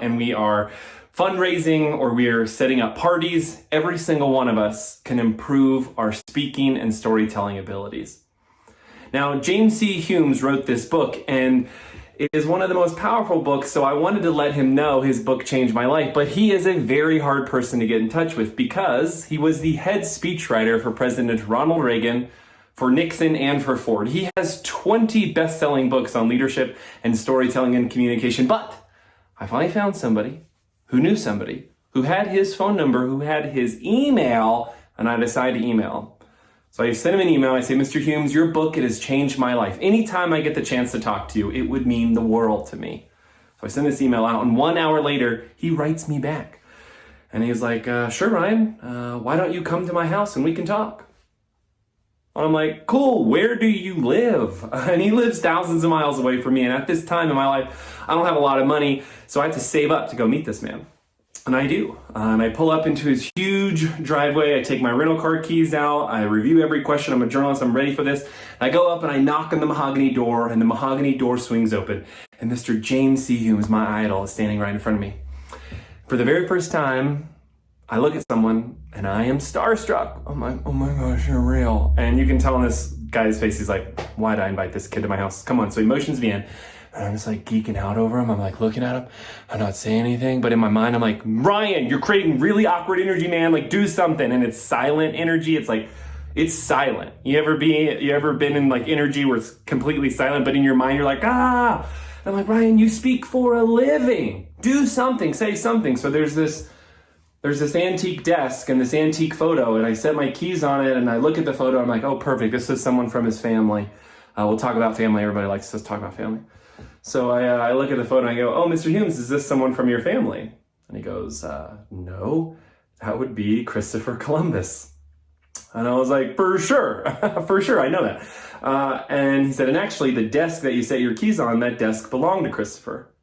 and we are fundraising or we are setting up parties, every single one of us can improve our speaking and storytelling abilities. Now, James C. Humes wrote this book, and it is one of the most powerful books, so I wanted to let him know his book changed my life. But he is a very hard person to get in touch with because he was the head speechwriter for President Ronald Reagan, for Nixon, and for Ford. He has 20 best-selling books on leadership and storytelling and communication. But I finally found somebody who knew somebody who had his phone number, who had his email, and I decided to email him. So I sent him an email. I say, Mr. Humes, your book, it has changed my life. Anytime I get the chance to talk to you, it would mean the world to me. So I send this email out, and 1 hour later, he writes me back. And he was like, sure, Ryan, why don't you come to my house and we can talk? And I'm like, cool, where do you live? And he lives thousands of miles away from me. And at this time in my life, I don't have a lot of money, so I had to save up to go meet this man. And I do. And I pull up into his huge driveway. I take my rental car keys out. I review every question. I'm a journalist. I'm ready for this. I go up and I knock on the mahogany door, and the mahogany door swings open. And Mr. James C. Humes, my idol, is standing right in front of me. For the very first time, I look at someone and I am starstruck. I'm like, oh my gosh, you're real. And you can tell in this guy's face, he's like, why'd I invite this kid to my house? Come on. So emotions me in. And I'm just like geeking out over him. I'm like looking at him. I'm not saying anything. But in my mind, I'm like, Ryan, you're creating really awkward energy, man. Like, do something. And it's silent energy. It's like, it's silent. You ever been in like energy where it's completely silent, but in your mind, you're like, ah. And I'm like, Ryan, you speak for a living. Do something. Say something. So there's this antique desk and this antique photo, and I set my keys on it, and I look at the photo. I'm like, oh, perfect. This is someone from his family. We'll talk about family. Everybody likes to talk about family. So I look at the photo and I go, oh, Mr. Humes, is this someone from your family? And he goes, no, that would be Christopher Columbus. And I was like, for sure, for sure, I know that. And he said, and actually the desk that you set your keys on, that desk belonged to Christopher.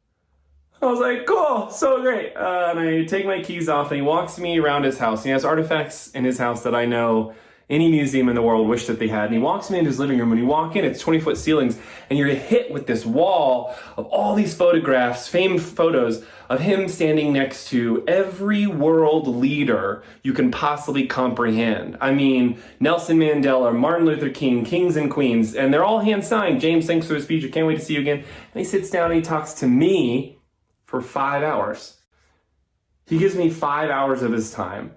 I was like, cool, so great. And I take my keys off, and he walks me around his house. He has artifacts in his house that I know any museum in the world wished that they had. And he walks me into his living room. When you walk in, it's 20-foot ceilings, and you're hit with this wall of all these photographs, famed photos of him standing next to every world leader you can possibly comprehend. I mean, Nelson Mandela, Martin Luther King, kings and queens, and they're all hand-signed. James, thanks for the speech. I can't wait to see you again. And he sits down and he talks to me for 5 hours. He gives me 5 hours of his time.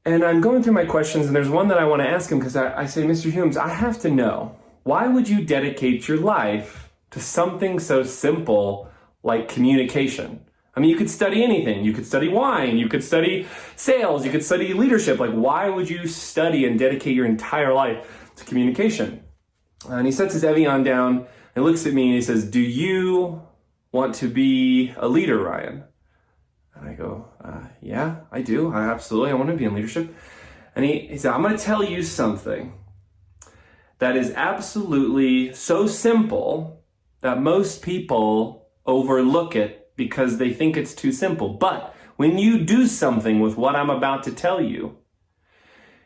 And I'm going through my questions, and there's one that I want to ask him, because I say, Mr. Humes, I have to know, why would you dedicate your life to something so simple like communication? I mean, you could study anything. You could study wine. You could study sales. You could study leadership. Like, why would you study and dedicate your entire life to communication? And he sets his Evian down and looks at me and he says, do you want to be a leader, Ryan? And I go, yeah, I do. I want to be in leadership. And he said, I'm going to tell you something that is absolutely so simple that most people overlook it because they think it's too simple. But when you do something with what I'm about to tell you,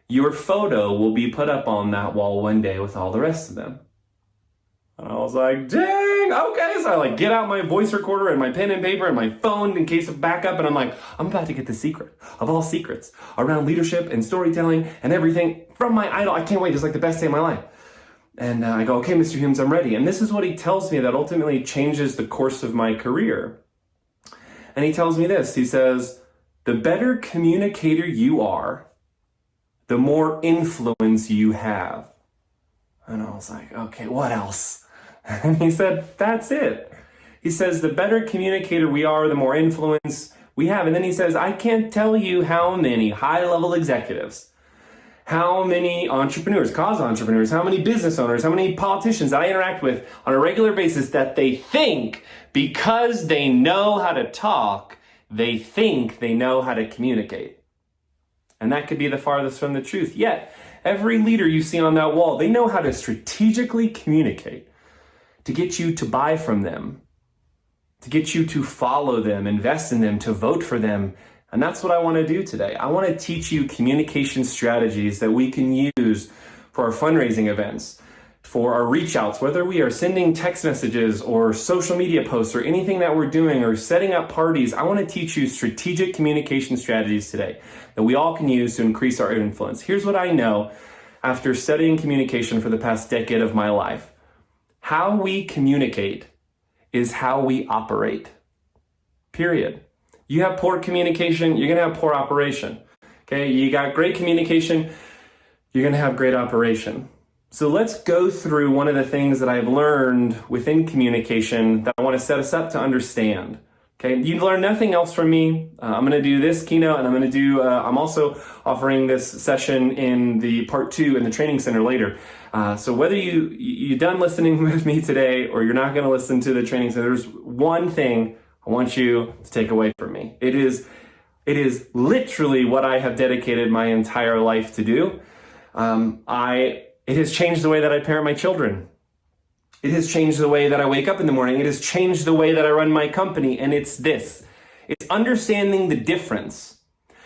your photo will be put up on that wall one day with all the rest of them. And I was like, dang, okay. So I get out my voice recorder and my pen and paper and my phone in case of backup. And I'm like, I'm about to get the secret of all secrets around leadership and storytelling and everything from my idol. I can't wait. It's like the best day of my life. And I go, okay, Mr. Humes, I'm ready. And this is what he tells me that ultimately changes the course of my career. And he tells me this. He says, the better communicator you are, the more influence you have. And I was like, okay, what else? And he said, that's it. He says, the better communicator we are, the more influence we have. And then he says, I can't tell you how many high-level executives, how many entrepreneurs, cause entrepreneurs, how many business owners, how many politicians that I interact with on a regular basis that they think because they know how to talk, they think they know how to communicate. And that could be the farthest from the truth. Yet, every leader you see on that wall, they know how to strategically communicate to get you to buy from them, to get you to follow them, invest in them, to vote for them. And that's what I want to do today. I want to teach you communication strategies that we can use for our fundraising events, for our reach outs, whether we are sending text messages or social media posts or anything that we're doing or setting up parties, I want to teach you strategic communication strategies today that we all can use to increase our influence. Here's what I know after studying communication for the past decade of my life. How we communicate is how we operate. Period. You have poor communication, you're going to have poor operation. Okay, you got great communication, you're going to have great operation. So let's go through one of the things that I've learned within communication that I want to set us up to understand. Okay, you learn nothing else from me. I'm going to do this keynote, and I'm also offering this session in the part 2 in the training center later. So whether you're done listening with me today or you're not going to listen to the training center, there's one thing I want you to take away from me. It is literally what I have dedicated my entire life to do. It has changed the way that I parent my children. It has changed the way that I wake up in the morning. It has changed the way that I run my company. And it's this. It's understanding the difference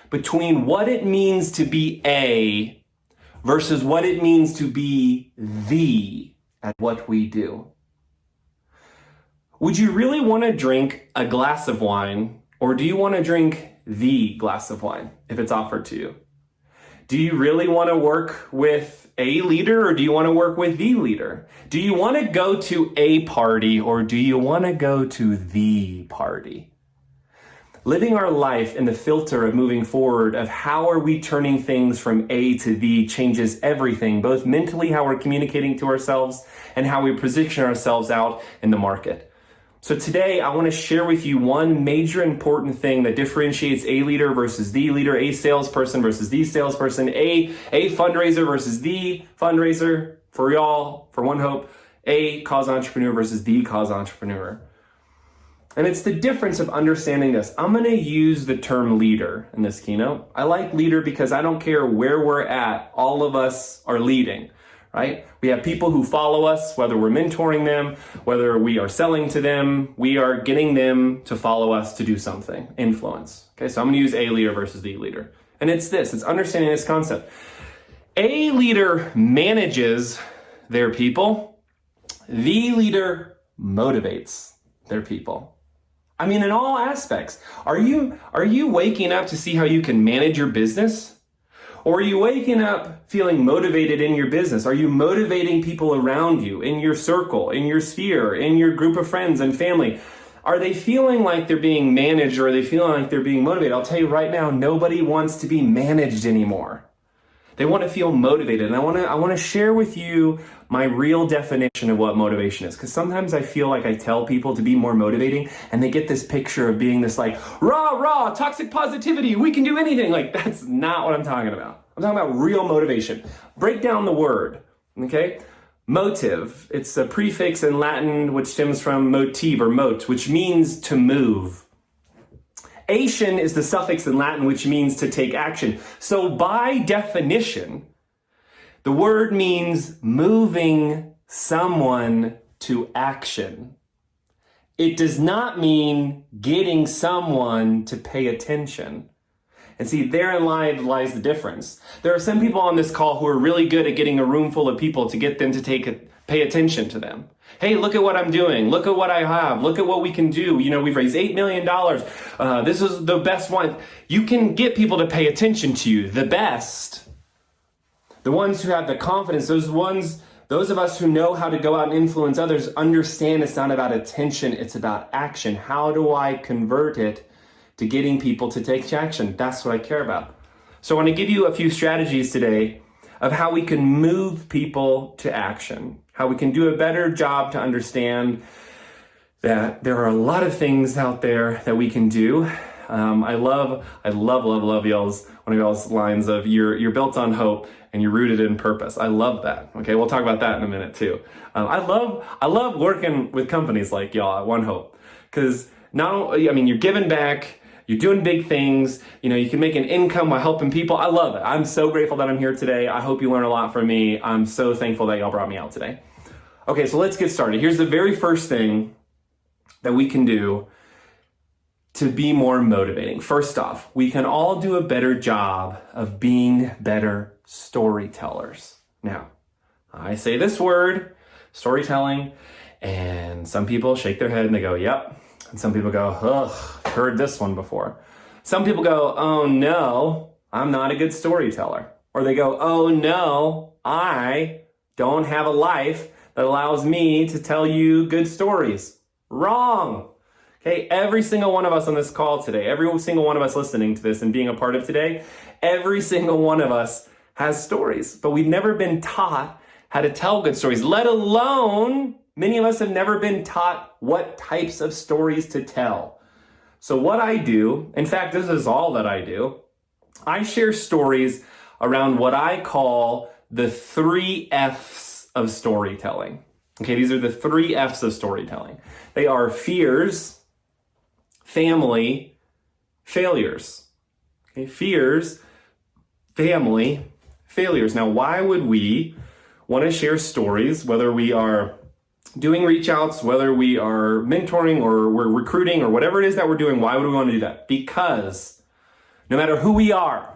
between what it means to be A versus what it means to be the at what we do. Would you really want to drink a glass of wine, or do you want to drink the glass of wine if it's offered to you? Do you really want to work with a leader, or do you want to work with the leader? Do you want to go to a party, or do you want to go to the party? Living our life in the filter of moving forward, of how are we turning things from A to the, changes everything, both mentally how we're communicating to ourselves and how we position ourselves out in the market. So today, I want to share with you one major important thing that differentiates a leader versus the leader, a salesperson versus the salesperson, a fundraiser versus the fundraiser, for y'all, for One Hope, a cause entrepreneur versus the cause entrepreneur. And it's the difference of understanding this. I'm going to use the term leader in this keynote. I like leader because I don't care where we're at, all of us are leading. Right? We have people who follow us, whether we're mentoring them, whether we are selling to them, we are getting them to follow us to do something, influence. Okay, so I'm going to use a leader versus the leader. And it's understanding this concept. A leader manages their people. The leader motivates their people. I mean, in all aspects. Are you waking up to see how you can manage your business? Or are you waking up feeling motivated in your business? Are you motivating people around you, in your circle, in your sphere, in your group of friends and family? Are they feeling like they're being managed, or are they feeling like they're being motivated? I'll tell you right now, nobody wants to be managed anymore. They want to feel motivated. And I want to share with you my real definition of what motivation is. Because sometimes I feel like I tell people to be more motivating, and they get this picture of being this like, rah, toxic positivity, we can do anything. Like, that's not what I'm talking about. I'm talking about real motivation. Break down the word, okay? Motive, it's a prefix in Latin which stems from motive or mot, which means to move. Ation is the suffix in Latin which means to take action. So by definition, the word means moving someone to action. It does not mean getting someone to pay attention. And see, therein lies the difference. There are some people on this call who are really good at getting a room full of people to get them to pay attention to them. Hey, look at what I'm doing. Look at what I have. Look at what we can do. You know, we've raised $8 million. This is the best one. You can get people to pay attention to you, the best. The ones who have the confidence, those of us who know how to go out and influence others, understand it's not about attention, it's about action. How do I convert it to getting people to take action? That's what I care about. So I want to give you a few strategies today of how we can move people to action, how we can do a better job to understand that there are a lot of things out there that we can do. I love y'all's, one of y'all's lines of you're built on hope and you're rooted in purpose. I love that. Okay, we'll talk about that in a minute too. I love working with companies like y'all at One Hope, because you're giving back, you're doing big things, you can make an income while helping people. I love it. I'm so grateful that I'm here today. I hope you learn a lot from me. I'm so thankful that y'all brought me out today. Okay, so let's get started. Here's the very first thing that we can do to be more motivating. First off, we can all do a better job of being better storytellers. Now, I say this word, storytelling, and some people shake their head and they go, yep. And some people go, ugh, heard this one before. Some people go, oh no, I'm not a good storyteller. Or they go, oh no, I don't have a life that allows me to tell you good stories. Wrong. Okay, every single one of us on this call today, every single one of us listening to this and being a part of today, every single one of us has stories, but we've never been taught how to tell good stories, let alone many of us have never been taught what types of stories to tell. So what I do, in fact, this is all that I do, I share stories around what I call the 3 F's of storytelling. Okay, these are the 3 F's of storytelling. They are fears, family, failures. Okay, fears, family, failures. Now, why would we want to share stories, whether we are doing reach outs, whether we are mentoring or we're recruiting or whatever it is that we're doing? Why would we want to do that? Because no matter who we are,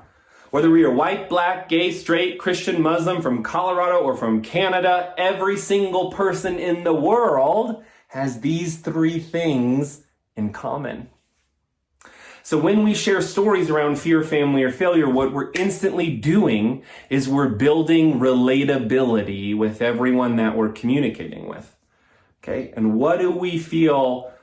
whether we are white, black, gay, straight, Christian, Muslim, from Colorado or from Canada, every single person in the world has these 3 things in common. So when we share stories around fear, family, or failure, what we're instantly doing is we're building relatability with everyone that we're communicating with. Okay, and what do we feel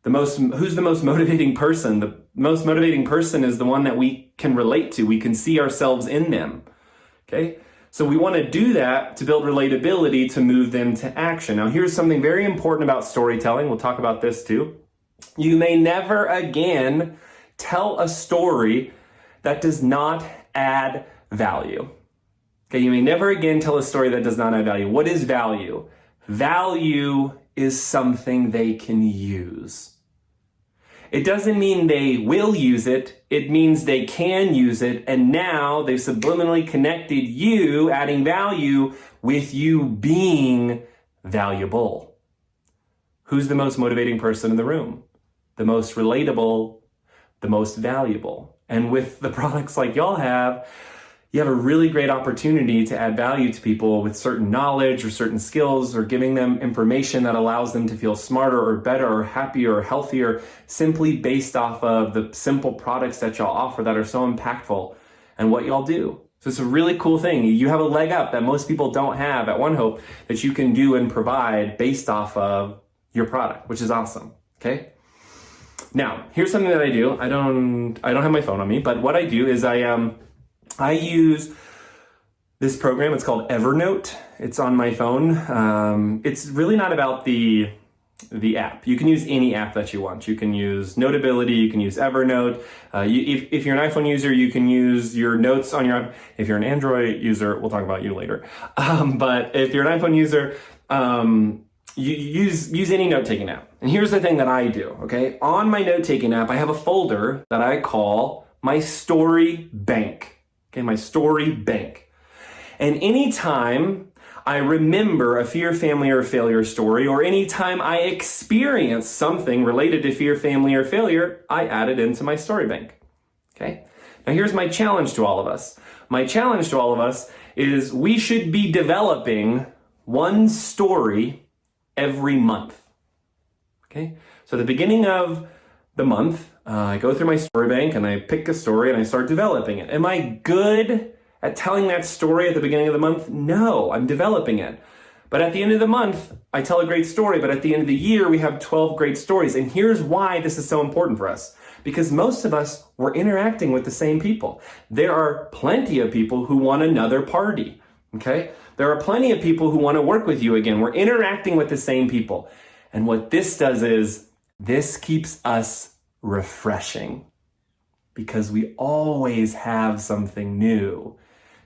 who's the most motivating person? The most motivating person is the one that we can relate to. We can see ourselves in them. Okay, so we want to do that to build relatability to move them to action. Now, here's something very important about storytelling. We'll talk about this too. You may never again tell a story that does not add value. Okay, you may never again tell a story that does not add value. What is value? Value is something they can use. It doesn't mean they will use it. It means they can use it. And now they've subliminally connected you, adding value, with you being valuable. Who's the most motivating person in the room? The most relatable, the most valuable. And with the products like y'all have, you have a really great opportunity to add value to people with certain knowledge or certain skills, or giving them information that allows them to feel smarter or better or happier or healthier, simply based off of the simple products that y'all offer that are so impactful and what y'all do. So it's a really cool thing. You have a leg up that most people don't have at One Hope that you can do and provide based off of your product, which is awesome. Okay. Now, here's something that I do. I don't have my phone on me, but what I do is I use this program. It's called Evernote. It's on my phone. It's really not about the app. You can use any app that you want. You can use Notability. You can use Evernote. If you're an iPhone user, you can use your notes on your app. If you're an Android user, we'll talk about you later. But if you're an iPhone user, you use any note-taking app. And here's the thing that I do, okay? On my note-taking app, I have a folder that I call my story bank. Okay, my story bank. And anytime I remember a fear, family, or failure story, or anytime I experience something related to fear, family, or failure, I add it into my story bank. Okay? Now here's my challenge to all of us. My challenge to all of us is we should be developing one story every month. Okay? So at the beginning of the month, I go through my story bank and I pick a story and I start developing it. Am I good at telling that story at the beginning of the month? No, I'm developing it. But at the end of the month, I tell a great story. But at the end of the year, we have 12 great stories. And here's why this is so important for us. Because most of us, we're interacting with the same people. There are plenty of people who want another party. Okay? There are plenty of people who want to work with you again. We're interacting with the same people. And what this does is this keeps us refreshing, because we always have something new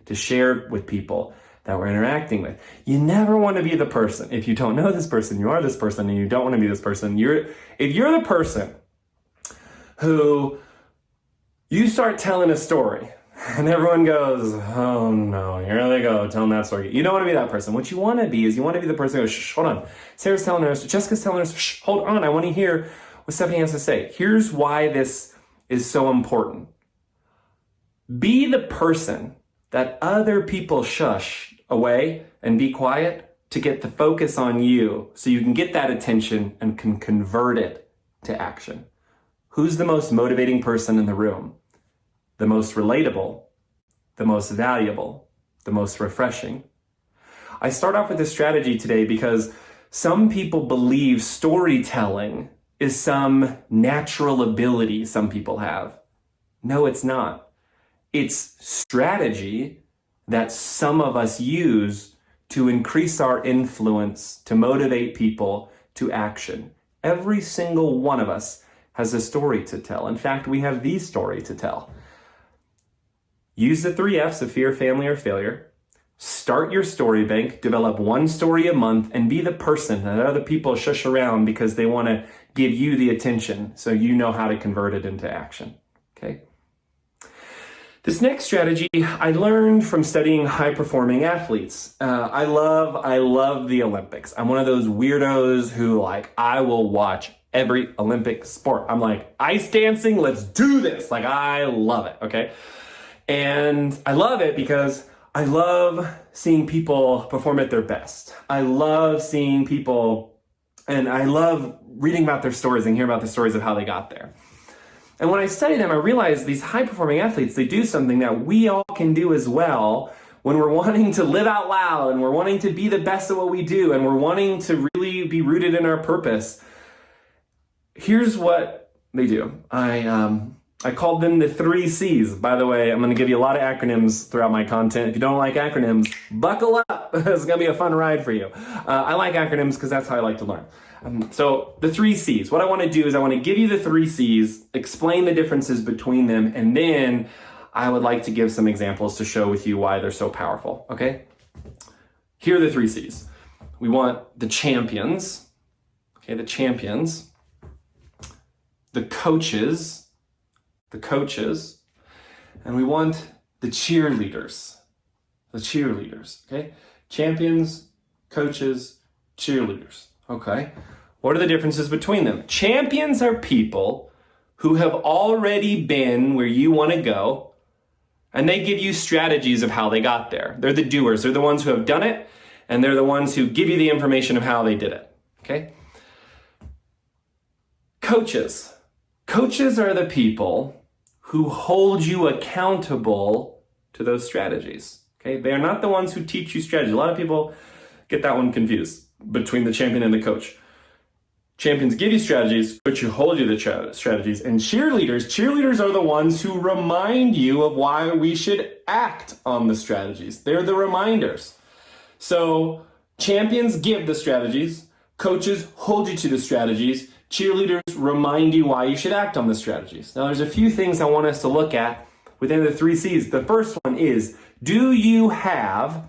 to share with people that we're interacting with. You never want to be the person, if you don't know this person, you are this person, and you don't want to be this person. If you're the person who you start telling a story and everyone goes, oh no, here they go, telling that story. You don't want to be that person. What you want to be is you want to be the person who goes, shh, hold on. Sarah's telling us, Jessica's telling us, shh, hold on, I want to hear what Stephanie has to say. Here's why this is so important. Be the person that other people shush away and be quiet to get the focus on you so you can get that attention and can convert it to action. Who's the most motivating person in the room? The most relatable, the most valuable, the most refreshing. I start off with this strategy today because some people believe storytelling is some natural ability some people have. No, it's not. It's strategy that some of us use to increase our influence, to motivate people to action. Every single one of us has a story to tell. In fact, we have the story to tell. Use the 3 F's of fear, family, or failure. Start your story bank, develop 1 story a month, and be the person that other people shush around because they want to give you the attention so you know how to convert it into action. Okay? This next strategy I learned from studying high-performing athletes. I love the Olympics. I'm one of those weirdos who I will watch every Olympic sport. I'm like, ice dancing, let's do this. I love it, okay? And I love it because I love seeing people perform at their best. I love seeing people, and I love reading about their stories and hearing about the stories of how they got there. And when I study them, I realize these high-performing athletes, they do something that we all can do as well when we're wanting to live out loud and we're wanting to be the best at what we do and we're wanting to really be rooted in our purpose. Here's what they do. I called them the 3 C's. By the way, I'm going to give you a lot of acronyms throughout my content. If you don't like acronyms, buckle up. It's going to be a fun ride for you. I like acronyms because that's how I like to learn. So the 3 C's. What I want to do is I want to give you the 3 C's, explain the differences between them, and then I would like to give some examples to show with you why they're so powerful. Okay? Here are the 3 C's. We want the champions. Okay, the champions. The coaches, and we want the cheerleaders, okay? Champions, coaches, cheerleaders, okay? What are the differences between them? Champions are people who have already been where you want to go, and they give you strategies of how they got there. They're the doers. They're the ones who have done it, and they're the ones who give you the information of how they did it, okay? Coaches are the people who hold you accountable to those strategies, okay? They are not the ones who teach you strategy. A lot of people get that one confused between the champion and the coach. Champions give you strategies, coaches hold you to strategies. And cheerleaders are the ones who remind you of why we should act on the strategies. They're the reminders. So champions give the strategies, coaches hold you to the strategies, cheerleaders remind you why you should act on the strategies. Now, there's a few things I want us to look at within the 3 C's. The first one is, do you have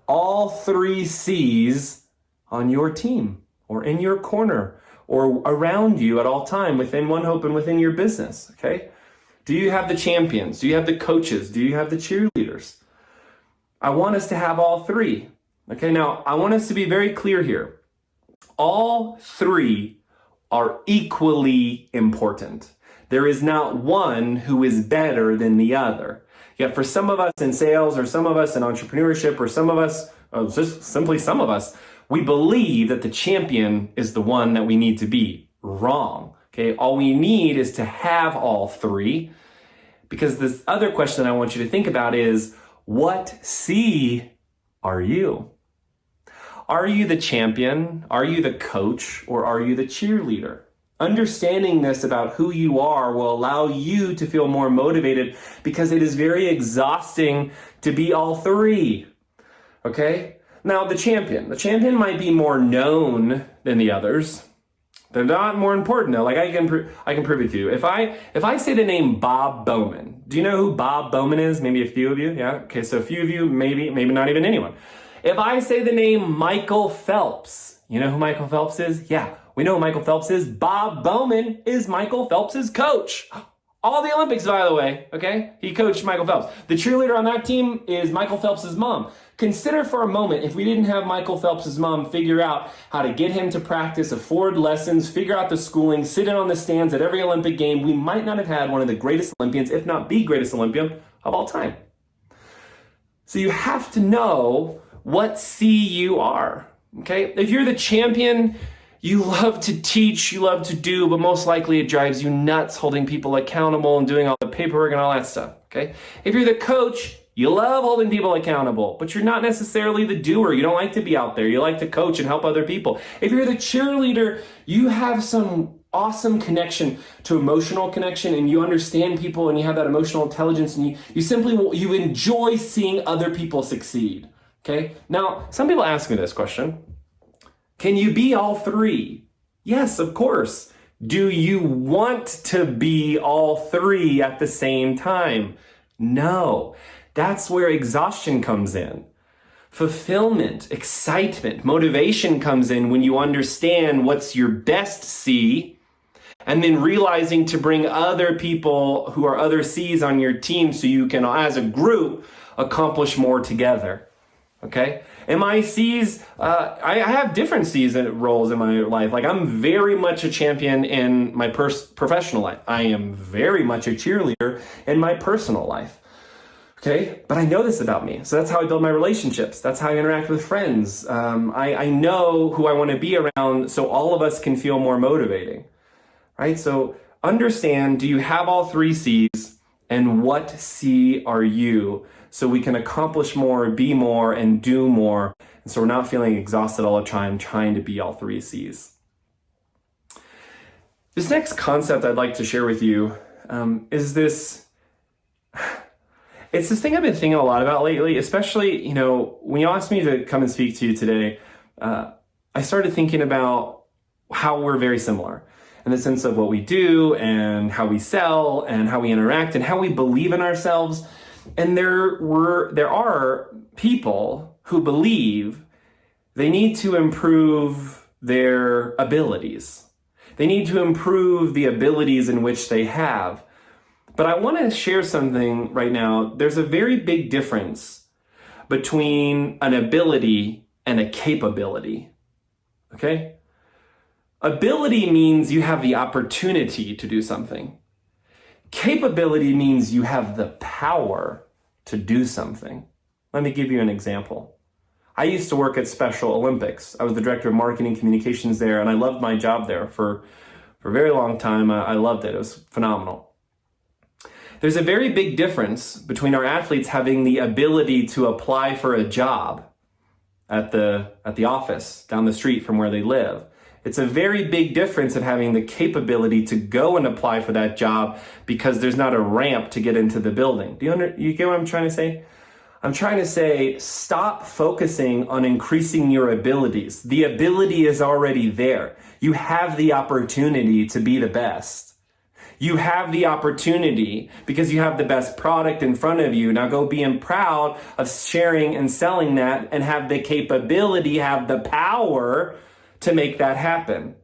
all 3 C's on your team or in your corner or around you at all time within One Hope and within your business, okay? Do you have the champions? Do you have the coaches? Do you have the cheerleaders? I want us to have all 3. Okay, now I want us to be very clear here. All 3 are equally important. There is not one who is better than the other. Yet for some of us in sales, or some of us in entrepreneurship, or some of us, or just simply some of us, we believe that the champion is the one that we need to be. Wrong. Okay, all we need is to have all 3. Because this other question I want you to think about is, what C are you? Are you the champion? Are you the coach? Or are you the cheerleader? Understanding this about who you are will allow you to feel more motivated because it is very exhausting to be all 3. Okay? Now, the champion might be more known than the others. They're not more important though. Like I can prove it to you. If I say the name Bob Bowman, do you know who Bob Bowman is? Maybe a few of you. Yeah. Okay. So a few of you, maybe not even anyone. If I say the name Michael Phelps, you know who Michael Phelps is? Yeah, we know who Michael Phelps is. Bob Bowman is Michael Phelps' coach. All the Olympics, by the way, okay? He coached Michael Phelps. The cheerleader on that team is Michael Phelps' mom. Consider for a moment, if we didn't have Michael Phelps' mom figure out how to get him to practice, afford lessons, figure out the schooling, sit in on the stands at every Olympic game, we might not have had one of the greatest Olympians, if not the greatest Olympian of all time. So you have to know what C you are. Okay? If you're the champion, you love to teach, you love to do, but most likely it drives you nuts holding people accountable and doing all the paperwork and all that stuff. Okay? If you're the coach, you love holding people accountable, but you're not necessarily the doer. You don't like to be out there. You like to coach and help other people. If you're the cheerleader, you have some awesome connection to emotional connection, and you understand people, and you have that emotional intelligence, and you enjoy seeing other people succeed. Okay? Now, some people ask me this question. Can you be all three? Yes, of course. Do you want to be all three at the same time? No. That's where exhaustion comes in. Fulfillment, excitement, motivation comes in when you understand what's your best C, and then realizing to bring other people who are other C's on your team so you can, as a group, accomplish more together. Okay? And my C's, I have different C's and roles in my life. Like, I'm very much a champion in my professional life. I am very much a cheerleader in my personal life. Okay, but I know this about me. So that's how I build my relationships. That's how I interact with friends. I know who I want to be around so all of us can feel more motivating, right? So understand, do you have all three C's, and what C are you, so we can accomplish more, be more, and do more. And so we're not feeling exhausted all the time trying to be all three C's. This next concept I'd like to share with you is this. It's this thing I've been thinking a lot about lately, especially, when you asked me to come and speak to you today, I started thinking about how we're very similar in the sense of what we do and how we sell and how we interact and how we believe in ourselves. And there are people who believe they need to improve their abilities. They need to improve the abilities in which they have. But I want to share something right now. There's a very big difference between an ability and a capability. Okay? Ability means you have the opportunity to do something. Capability means you have the power to do something. Let me give you an example. I used to work at Special Olympics. I was the director of marketing and communications there, and I loved my job there for a very long time. I loved it. It was phenomenal. There's a very big difference between our athletes having the ability to apply for a job at the office down the street from where they live. It's a very big difference in having the capability to go and apply for that job because there's not a ramp to get into the building. You get what I'm trying to say? I'm trying to say, stop focusing on increasing your abilities. The ability is already there. You have the opportunity to be the best. You have the opportunity because you have the best product in front of you. Now go being proud of sharing and selling that, and have the capability, have the power to make that happen.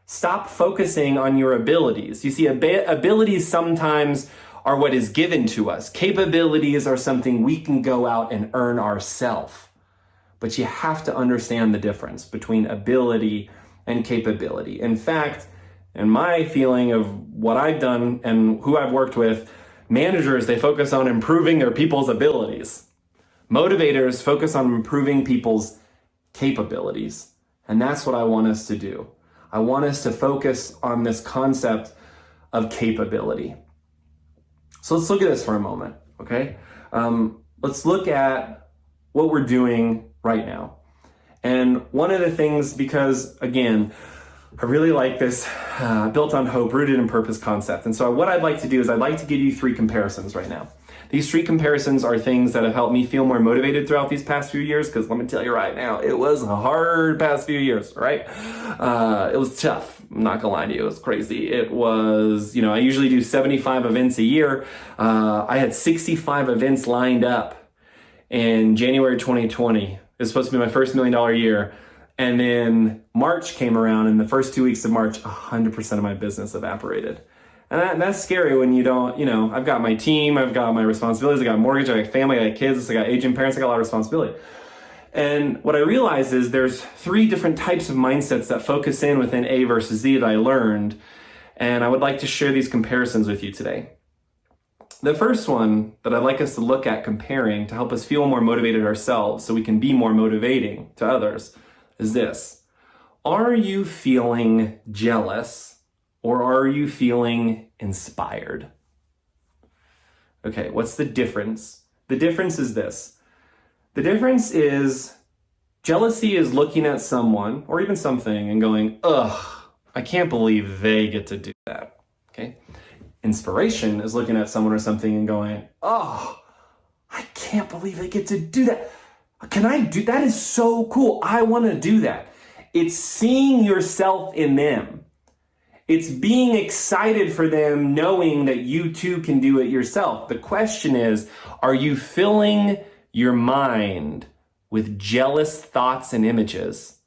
Stop focusing on your abilities. You see, abilities sometimes are what is given to us. Capabilities are something we can go out and earn ourselves. But you have to understand the difference between ability and capability. In fact, in my feeling of what I've done and who I've worked with, managers, they focus on improving their people's abilities. Motivators focus on improving people's capabilities. And that's what I want us to do. I want us to focus on this concept of capability. So let's look at this for a moment, okay? Let's look at what we're doing right now. And one of the things, because again, I really like this built on hope, rooted in purpose concept. And so what I'd like to do is I'd like to give you 3 comparisons right now. These 3 comparisons are things that have helped me feel more motivated throughout these past few years, because let me tell you right now, it was a hard past few years, right? It was tough. I'm not gonna lie to you, it was crazy. It was, I usually do 75 events a year. I had 65 events lined up in January 2020. It was supposed to be my first $1 million year. And then March came around, and the first 2 weeks of March, 100% of my business evaporated. And that's scary when you don't, I've got my team, I've got my responsibilities, I got a mortgage, I got family, I got kids, I got aging parents, I got a lot of responsibility. And what I realized is there's 3 different types of mindsets that focus in within A versus Z that I learned. And I would like to share these comparisons with you today. The first one that I'd like us to look at comparing to help us feel more motivated ourselves so we can be more motivating to others. is this. Are you feeling jealous or are you feeling inspired? Okay, what's the difference? The difference is this. The difference is jealousy is looking at someone or even something and going, ugh, I can't believe they get to do that. Okay? Inspiration is looking at someone or something and going, oh, I can't believe they get to do that. Can I do that? Is so cool. I want to do that. It's seeing yourself in them. It's being excited for them, knowing that you too can do it yourself. The question is, are you filling your mind with jealous thoughts and images?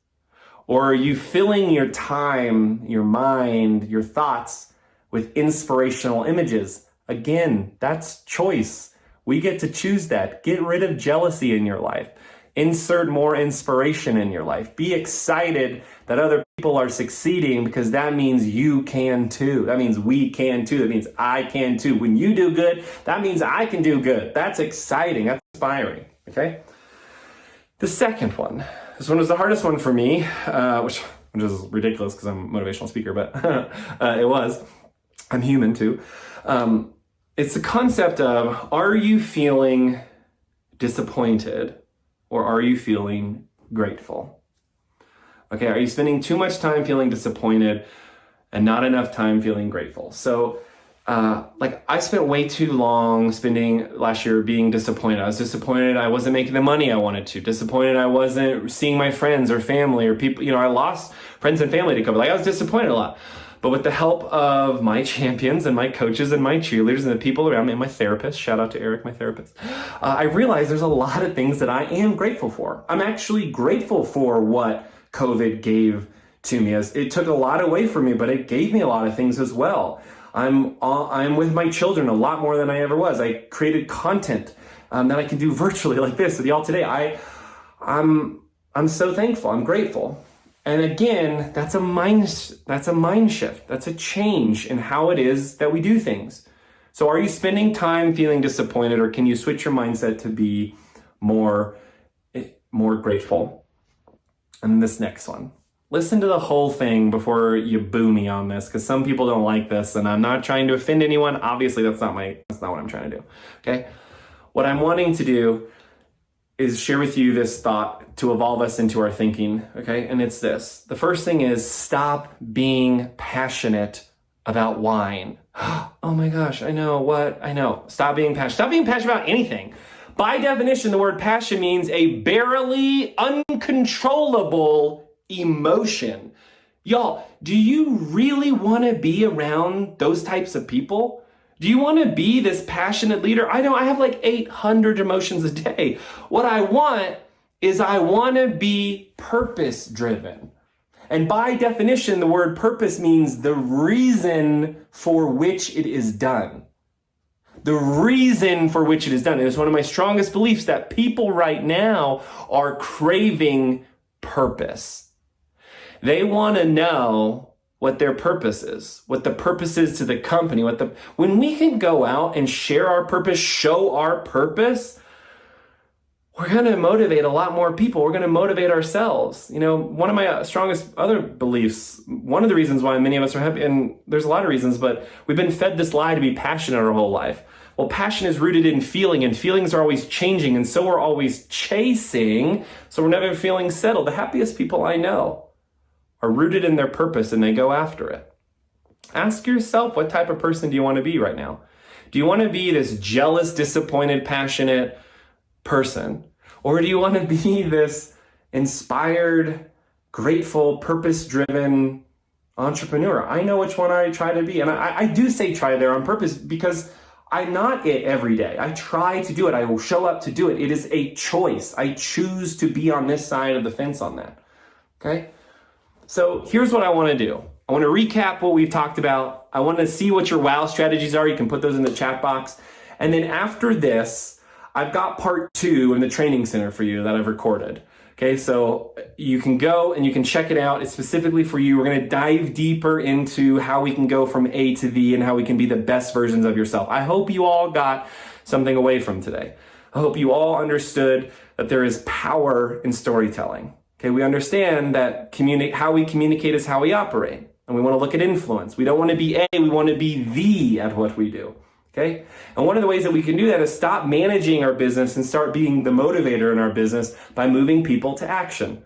Or are you filling your time, your mind, your thoughts with inspirational images? Again, that's choice. We get to choose that. Get rid of jealousy in your life. Insert more inspiration in your life. Be excited that other people are succeeding because that means you can too. That means we can too. That means I can too. When you do good, that means I can do good. That's exciting. That's inspiring. Okay? The second one. This one was the hardest one for me, which is ridiculous because I'm a motivational speaker, but it was. I'm human too. It's the concept of, are you feeling disappointed or are you feeling grateful? Okay, are you spending too much time feeling disappointed and not enough time feeling grateful? So, I spent way too long spending last year being disappointed. I was disappointed I wasn't making the money I wanted to. Disappointed I wasn't seeing my friends or family or people. I lost friends and family to COVID. I was disappointed a lot. But with the help of my champions and my coaches and my cheerleaders and the people around me and my therapist, shout out to Eric, my therapist, I realized there's a lot of things that I am grateful for. I'm actually grateful for what COVID gave to me. It took a lot away from me, but it gave me a lot of things as well. I'm with my children a lot more than I ever was. I created content that I can do virtually like this with y'all today. I'm so thankful. I'm grateful. And again, that's a mind shift. That's a change in how it is that we do things. So are you spending time feeling disappointed, or can you switch your mindset to be more grateful? And this next one. Listen to the whole thing before you boo me on this, because some people don't like this, and I'm not trying to offend anyone. Obviously, that's not what I'm trying to do. Okay? What I'm wanting to do is share with you this thought to evolve us into our thinking, okay? And it's this. The first thing is stop being passionate about wine. Oh my gosh, I know. Stop being passionate. Stop being passionate about anything. By definition, the word passion means a barely uncontrollable emotion. Y'all, do you really want to be around those types of people? Do you want to be this passionate leader? I know I have like 800 emotions a day. What I want to be purpose driven. And by definition, the word purpose means the reason for which it is done. The reason for which it is done. And it's one of my strongest beliefs that people right now are craving purpose. They want to know what their purpose is, what the purpose is to the company, when we can go out and share our purpose, show our purpose, we're going to motivate a lot more people. We're going to motivate ourselves. One of my strongest other beliefs, one of the reasons why many of us are happy, and there's a lot of reasons, but we've been fed this lie to be passionate our whole life. Well, passion is rooted in feeling, and feelings are always changing, and so we're always chasing, so we're never feeling settled. The happiest people I know are rooted in their purpose and they go after it. Ask yourself, what type of person do you want to be right now? Do you want to be this jealous, disappointed, passionate person? Or do you want to be this inspired, grateful, purpose-driven entrepreneur? I know which one I try to be. And I do say try there on purpose because I'm not it every day. I try to do it. I will show up to do it. It is a choice. I choose to be on this side of the fence on that. Okay? So here's what I want to do. I want to recap what we've talked about. I want to see what your wow strategies are. You can put those in the chat box. And then after this, I've got part 2 in the training center for you that I've recorded. Okay, so you can go and you can check it out. It's specifically for you. We're going to dive deeper into how we can go from A to V and how we can be the best versions of yourself. I hope you all got something away from today. I hope you all understood that there is power in storytelling. Okay, we understand that how we communicate is how we operate. And we want to look at influence. We don't want to be A, we want to be the at what we do. Okay? And one of the ways that we can do that is stop managing our business and start being the motivator in our business by moving people to action.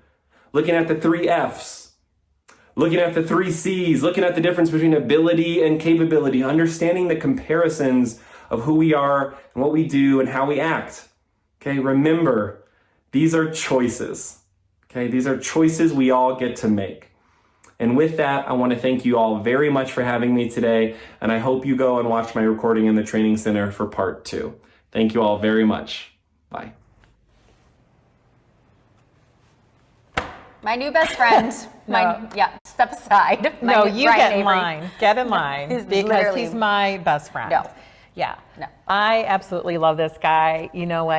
Looking at the 3 F's, looking at the 3 C's, looking at the difference between ability and capability, understanding the comparisons of who we are and what we do and how we act. Okay, remember, these are choices. Okay, these are choices we all get to make. And with that, I want to thank you all very much for having me today, and I hope you go and watch my recording in the training center for part 2. Thank you all very much. Bye. My new best friend. Step aside. No, you get in Avery. line. Get in line because he's my best friend. No. Yeah. No. I absolutely love this guy. You know what?